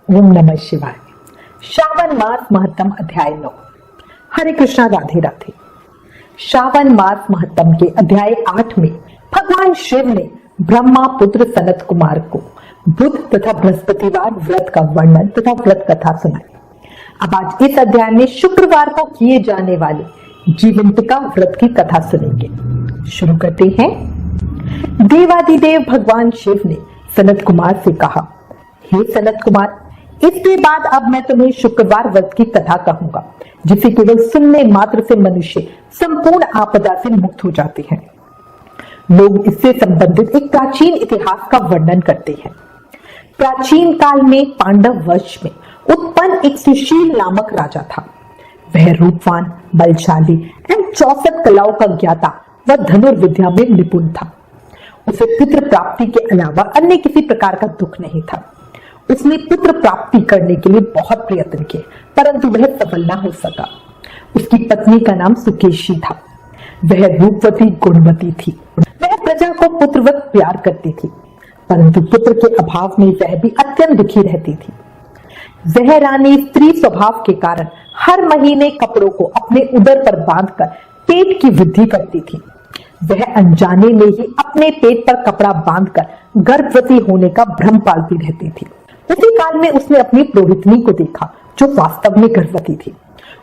ओम नमः शिवाय। श्रावण मास महत्तम अध्याय 9। हरे कृष्णा, राधे राधे। श्रावण मास महत्तम के अध्याय 8 में भगवान शिव ने ब्रह्मा पुत्र सनत कुमार को बुध तथा बृहस्पतिवार व्रत का वर्णन तथा व्रत कथा सुनाई। अब आज इस अध्याय में शुक्रवार को किए जाने वाले जीवंतिका व्रत की कथा सुनेंगे। शुरू करते हैं। देवादिदेव भगवान शिव ने सनत कुमार से कहा, हे सनत कुमार, इसके बाद अब मैं तुम्हें शुक्रवार व्रत की कथा कहूंगा, जिसे केवल सुनने मात्र से मनुष्य संपूर्ण आपदा से मुक्त हो जाते हैं। लोग इससे संबंधित एक प्राचीन इतिहास का वर्णन करते हैं। प्राचीन काल में पांडव वंश में उत्पन्न एक सुशील नामक राजा था। वह रूपवान, बलशाली एवं 64 कलाओं का ज्ञाता व धनुर्विद्या में निपुण था। उसे पुत्र प्राप्ति के अलावा अन्य किसी प्रकार का दुख नहीं था। उसने पुत्र प्राप्ति करने के लिए बहुत प्रयत्न किए, परंतु वह सफल न हो सका। उसकी पत्नी का नाम सुकेशी था। वह रूपवती, गुणवती थी। वह प्रजा को पुत्रवत प्यार करती थी, परंतु पुत्र के अभाव में वह भी अत्यंत दुखी रहती थी। वह रानी स्त्री स्वभाव के कारण हर महीने कपड़ों को अपने उदर पर बांधकर पेट की वृद्धि करती थी। वह अनजाने में ही अपने पेट पर कपड़ा बांधकर गर्भवती होने का भ्रम पालती रहती थी। उसी काल में उसने अपनी पुरोहितनी को देखा, जो वास्तव में गर्भवती थी।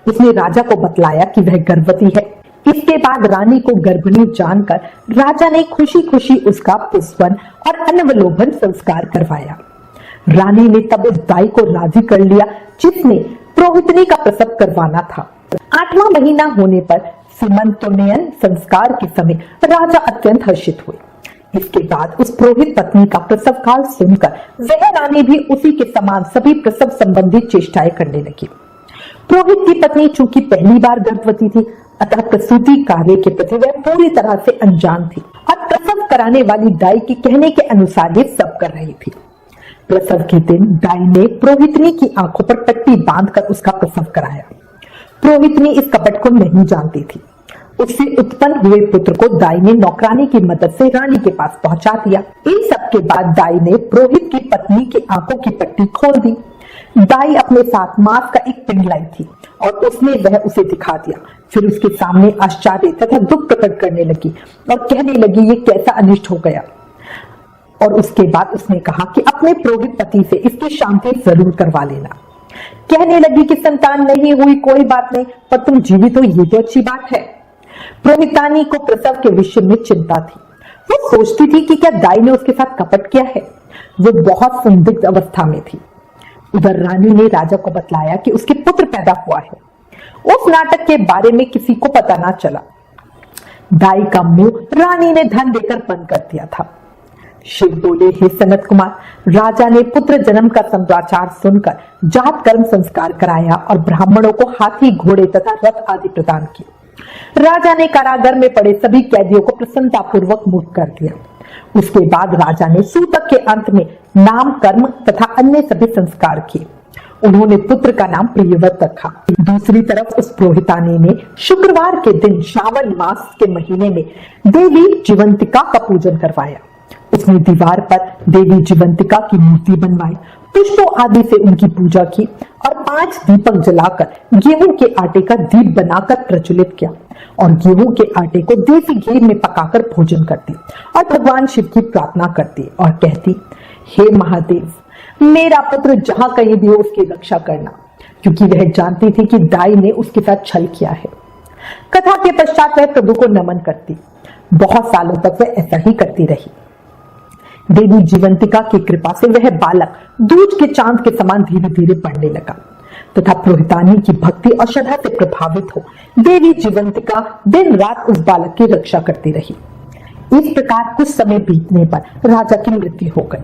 उसने राजा को बतलाया कि वह गर्भवती है। इसके बाद रानी को गर्भिणी जानकर राजा ने खुशी खुशी उसका पुष्पन और अन्नवलोभन संस्कार करवाया। रानी ने तब उस दाई को राजी कर लिया, जिसने पुरोहितनी का प्रसव करवाना था। 8वां महीना होने पर सीमंतोन्नयन संस्कार के समय राजा अत्यंत हर्षित हुए। इसके बाद उस पुरोहित पत्नी का प्रसव काल सुनकर वह रानी भी उसी के समान सभी प्रसव संबंधी चेष्टाएं करने लगी। पुरोहित की पत्नी चूंकि पहली बार गर्भवती थी, अतः प्रसूति कार्य के प्रति वह पूरी तरह से अनजान थी और प्रसव कराने वाली दाई के कहने के अनुसार ये सब कर रही थी। प्रसव के दिन दाई ने पुरोहितनी की आंखों पर पट्टी बांधकर उसका प्रसव कराया। पुरोहितनी इस कपट को नहीं जानती थी। उससे उत्पन्न हुए पुत्र को दाई ने नौकरानी की मदद से रानी के पास पहुंचा दिया। इन सब के बाद दाई ने पुरोहित की पत्नी की आंखों की पट्टी खोल दी। दाई अपने साथ मांस का एक पिंड लाई थी और उसने वह उसे दिखा दिया। फिर उसके सामने आश्चर्य तथा दुख प्रकट करने लगी और कहने लगी, ये कैसा अनिष्ट हो गया। और उसके बाद उसने कहा कि अपने पुरोहित पति से इसकी शांति जरूर करवा लेना। कहने लगी कि संतान नहीं हुई कोई बात नहीं, पर तुम जीवित हो ये तो अच्छी बात है। पुरोहितानी को प्रसव के विषय में चिंता थी। वो सोचती थी कि क्या दाई ने उसके साथ कपट किया है। वो बहुत संदिग्ध अवस्था में थी। उधर रानी ने राजा को बतलाया कि उसके पुत्र पैदा हुआ है। उस नाटक के बारे में किसी को पता ना चला। दाई का मुंह रानी ने धन देकर बंद कर दिया था। शिव बोले, हे सनत कुमार, राजा ने पुत्र जन्म का समाचार सुनकर जात कर्म संस्कार कराया और ब्राह्मणों को हाथी, घोड़े तथा रथ आदि प्रदान किए। राजा ने कारागार में पड़े सभी कैदियों को प्रसन्नता पूर्वक मुक्त कर दिया। उसके बाद राजा ने सूतक के अंत में नाम, कर्म तथा अन्य सभी संस्कार किए। उन्होंने पुत्र का नाम प्रियव्रत रखा। दूसरी तरफ उस पुरोहितानी ने शुक्रवार के दिन श्रावण मास के महीने में देवी जीवंतिका का पूजन करवाया। उसने दीवार पर देवी जीवंतिका की मूर्ति बनवाई, पुष्पों आदि से उनकी पूजा की और 5 दीपक जलाकर गेहूं के आटे का दीप बनाकर प्रज्वलित किया और गेहूं के आटे को देसी घी में पकाकर भोजन करती और भगवान शिव की प्रार्थना करती और कहती, हे महादेव, मेरा पुत्र जहां कहीं भी हो उसकी रक्षा करना, क्योंकि वह जानती थी कि दाई ने उसके साथ छल किया है। कथा के पश्चात वह प्रभु को नमन करती। बहुत सालों तक वह ऐसा ही करती रही। देवी जीवंतिका की कृपा से वह बालक दूज के चांद के समान धीरे धीरे बढ़ने लगा तथा पुरोहितानी की भक्ति और श्रद्धा से प्रभावित हो देवी जीवंतिका दिन रात उस बालक की रक्षा करती रही। इस प्रकार कुछ समय बीतने पर राजा की मृत्यु हो गई।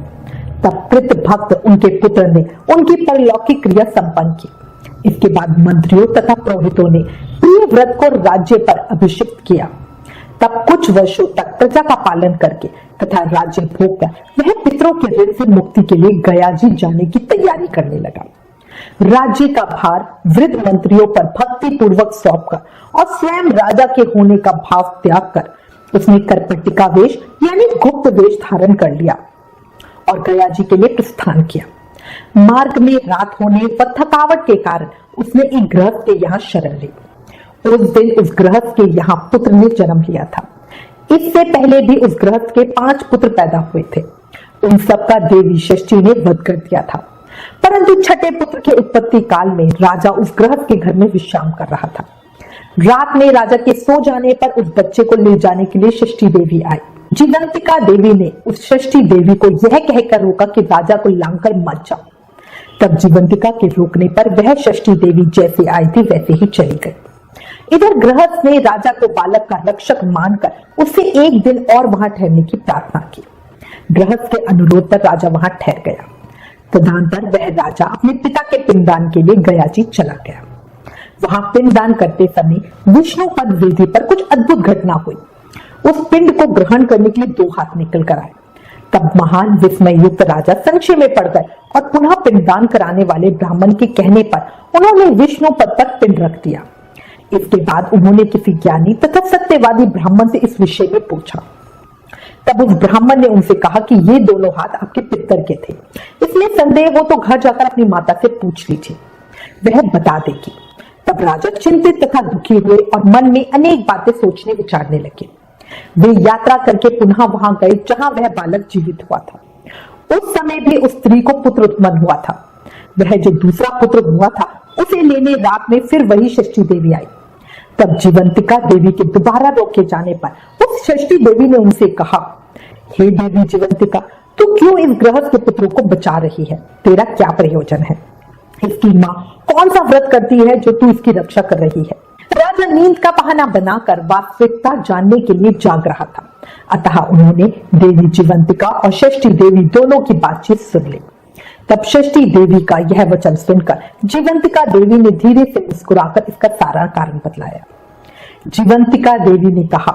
तब प्रीत भक्त उनके पुत्र ने उनकी परलौकिक क्रिया संपन्न की। इसके बाद मंत्रियों तथा पुरोहितों ने प्रिय व्रत को राज्य पर अभिषिक्त किया। तब कुछ वर्षों तक प्रजा का पालन करके तथा राज्य भोग कर वह पितरों के ऋण से मुक्ति के लिए गया जी जाने की तैयारी करने लगा। राज्य का भार वृद्ध मंत्रियों पर भक्ति पूर्वक सौंपकर और स्वयं राजा के होने का भाव त्याग कर उसने करपट्टिका वेश यानी गुप्त वेश धारण कर लिया और गया जी के लिए प्रस्थान किया। मार्ग में रात होने व थकावट के कारण उसने एक गृहस्थ के यहाँ शरण ली। उस दिन उस गृहस्थ के यहाँ पुत्र ने जन्म लिया था। इससे पहले भी उस गृहस्थ के 5 पुत्र पैदा हुए थे। उन सबका देवी षष्ठी ने वध कर दिया था। परंतु छठे पुत्र के उत्पत्ति काल में राजा उस गृहस्थ के घर में विश्राम कर रहा था। रात में राजा के सो जाने पर उस बच्चे को ले जाने के लिए षष्ठी देवी आई। जीवंतिका देवी ने उस षष्ठी देवी को यह कहकर रोका कि राजा को लांघकर मत जाओ। तब जीवंतिका के रोकने पर वह षष्ठी देवी जैसे आई थी वैसे ही चली गई। इधर गृहस्थ ने राजा को बालक का रक्षक मानकर उससे एक दिन और वहां ठहरने की प्रार्थना की। गृहस्थ के अनुरोध पर राजा वहां ठहर गया। तदनंतर वह राजा अपने पिता के पिंडदान के लिए गयाची चला गया। वहां पिंडदान करते समय विष्णु पद वेदी पर कुछ अद्भुत घटना हुई। उस पिंड को ग्रहण करने के लिए 2 हाथ निकल कर आए। तब महान विस्मय युक्त राजा संशय में पड़ गए और पुनः पिंडदान कराने वाले ब्राह्मण के कहने पर उन्होंने विष्णु पद पर पिंड रख दिया। इसके बाद उन्होंने किसी ज्ञानी तथा सत्यवादी ब्राह्मण से इस विषय में पूछा। तब उस ब्राह्मण ने उनसे कहा कि ये दोनों हाथ आपके पितर के थे, इसमें संदेह हो तो घर जाकर अपनी माता से पूछ लीजिए, वह बता देगी। तब राजा चिंतित तथा दुखी हुए और मन में अनेक बातें सोचने विचारने लगे। वे यात्रा करके पुनः वहां गए जहां वह बालक जीवित हुआ था। उस समय भी उस स्त्री को पुत्र उत्पन्न हुआ था। वह जो दूसरा पुत्र हुआ था उसे लेने रात में फिर वही षष्ठी देवी आई। तब जीवंतिका देवी के दोबारा रोके जाने पर उस षष्ठी देवी ने उनसे कहा, हे देवी जीवंतिका, तू क्यों इस गृहस्थ के पुत्रों को बचा रही है? तेरा क्या प्रयोजन है? इसकी माँ कौन सा व्रत करती है जो तू इसकी रक्षा कर रही है? राजा नींद का बहाना बनाकर वास्तविकता जानने के लिए जाग रहा था। अतः उन्होंने देवी जीवंतिका और षष्ठी देवी दोनों की बातचीत सुन ली। तब षष्ठी देवी का यह वचन सुनकर जीवंतिका देवी ने धीरे से मुस्कुराकर इसका सारा कारण बतलाया। जीवंतिका देवी ने कहा,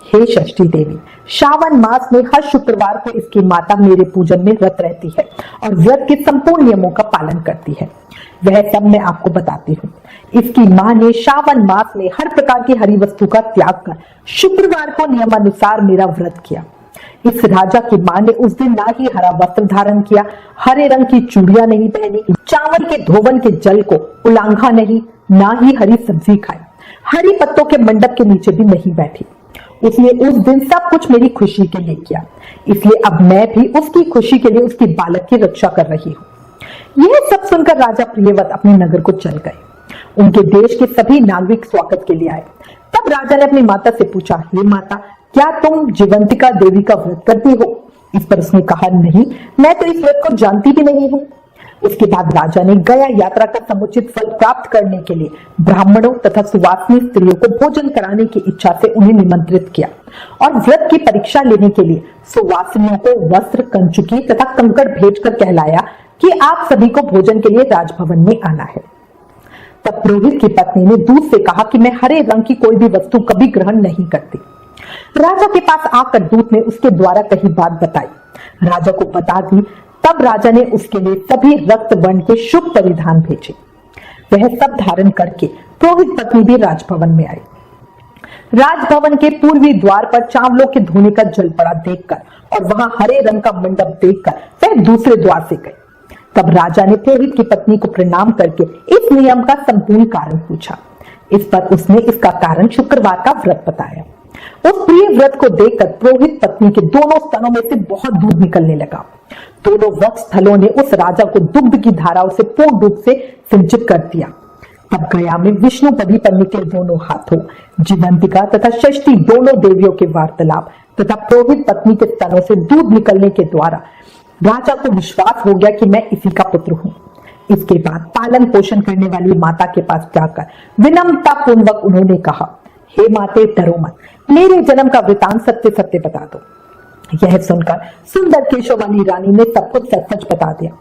हे षष्ठी देवी, श्रावण मास में हर शुक्रवार को इसकी माता मेरे पूजन में व्रत रहती है और व्रत के संपूर्ण नियमों का पालन करती है। वह सब मैं आपको बताती हूँ। इसकी माँ ने श्रावण मास में हर प्रकार की हरी वस्तु का त्याग कर शुक्रवार को नियमानुसार मेरा व्रत किया। इस राजा की माँ ने उस दिन ना ही हरा वस्त्र धारण किया, हरे रंग की चूड़ियां नहीं पहनी, चावल के धोवन के जल को उलांघा नहीं, ना ही हरी सब्जी खाई, हरी पत्तों के मंडप के नीचे भी नहीं बैठी। उसने उस दिन सब कुछ मेरी खुशी के लिए किया, इसलिए अब मैं भी उसकी खुशी के लिए उसकी बालक की रक्षा कर रही हूँ। यह सब सुनकर राजा प्रियव्रत अपने नगर को चल गए। उनके देश के सभी नागरिक स्वागत के लिए आए। तब राजा ने अपनी माता से पूछा, हे माता, क्या तुम जीवंतिका देवी का व्रत करती हो? इस पर उसने कहा, नहीं, मैं तो इस व्रत को जानती भी नहीं हूँ। उसके बाद राजा ने गया यात्रा का समुचित फल प्राप्त करने के लिए ब्राह्मणों तथा सुवासिनी स्त्रियों को भोजन कराने की इच्छा से उन्हें निमंत्रित किया और व्रत की परीक्षा लेने के लिए सुवासिनियों को वस्त्र, कंचुकी तथा कंकड़ भेजकर कहलाया कि आप सभी को भोजन के लिए राजभवन में आना है। तब पुरोहित की पत्नी ने दूत से कहा कि मैं हरे रंग की कोई भी वस्तु कभी ग्रहण नहीं करती। राजा के पास आकर दूत ने उसके द्वारा कही बात बताई। राजा को बता दी। तब राजा ने उसके लिए सभी रक्त वर्ण के शुभ परिधान भेजे। वह सब धारण करके पुरोहित पत्नी भी राजभवन में आई। राजभवन के पूर्वी द्वार पर चावलों के धोने का जल पड़ा देखकर और वहां हरे रंग का मंडप देखकर वह दूसरे द्वार से गई। तब राजा ने पुरोहित की पत्नी को प्रणाम करके इस नियम का संपूर्ण कारण पूछा। इस पर उसने इसका कारण शुक्रवार का व्रत बताया। उस प्रिय व्रत को देखकर पुरोहित पत्नी के दोनों स्तनों में से बहुत दूध निकलने लगा। दोनों वक्ष स्थलों ने उस राजा को दुग्ध की धाराओं से पूर्ण रूप से सिंचित कर दिया। तब गया में विष्णुपदी पर निकले दोनों हाथों जीवंतिका तथा षष्ठी दोनों देवियों के वार्तालाप तथा पुरोहित पत्नी के स्तनों से दूध निकलने के द्वारा राजा को विश्वास हो गया कि मैं इसी का पुत्र हूँ। इसके बाद पालन पोषण करने वाली माता के पास जाकर विनम्रता पूर्वक उन्होंने कहा, हे माते, डरो मत, मेरे जन्म का वृतांत सत्य सत्य बता दो। यह सुनकर सुंदर केशों वाली रानी ने सब कुछ सच सच बता दिया।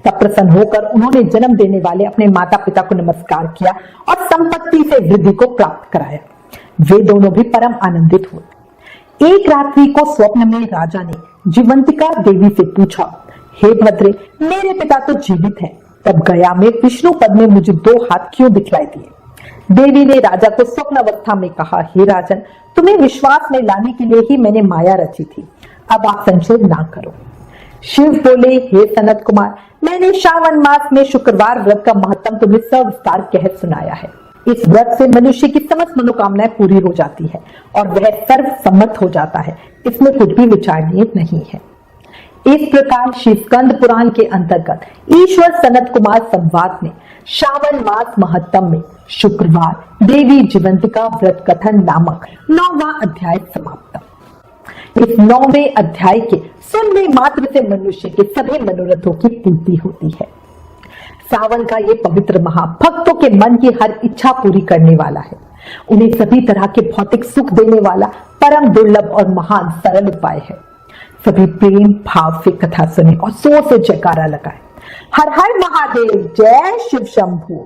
तब प्रसन्न होकर उन्होंने जन्म देने वाले अपने माता पिता को नमस्कार किया और संपत्ति से वृद्धि को प्राप्त कराया। वे दोनों भी परम आनंदित हुए। एक रात्रि को स्वप्न में राजा ने जीवंतिका देवी से पूछा, हे भद्रे, मेरे पिता तो जीवित हैं, तब गया में विष्णु पद में मुझे 2 हाथ क्यों दिखलाई दिए? देवी ने राजा को स्वप्न अवस्था में कहा, हे राजन, तुम्हें विश्वास में लाने के लिए ही मैंने माया रची थी, अब आप संशय ना करो। शिव बोले, हे सनत कुमार, मैंने श्रावण मास में शुक्रवार व्रत का महत्व तुम्हें सविस्तार कह सुनाया है। इस व्रत से मनुष्य की समस्त मनोकामनाएं पूरी हो जाती है और वह सर्वसम्मत हो जाता है, इसमें कुछ भी विचारणीय नहीं है। इस प्रकार श्री स्कंद पुराण के अंतर्गत ईश्वर सनत कुमार संवाद में श्रावण मास महत्तम में शुक्रवार देवी जीवंतिका व्रत कथन नामक 9वां अध्याय समाप्त। इस 9वें अध्याय के सुनने मात्र से मनुष्य के सभी मनोरथों की पूर्ति होती है। सावन का ये पवित्र माह भक्तों के मन की हर इच्छा पूरी करने वाला है। उन्हें सभी तरह के भौतिक सुख देने वाला परम दुर्लभ और महान सरल उपाय है। सभी प्रेम भाव से कथा सुने और जोर से जयकारा लगाए। हर हर महादेव, जय शिव शंभू।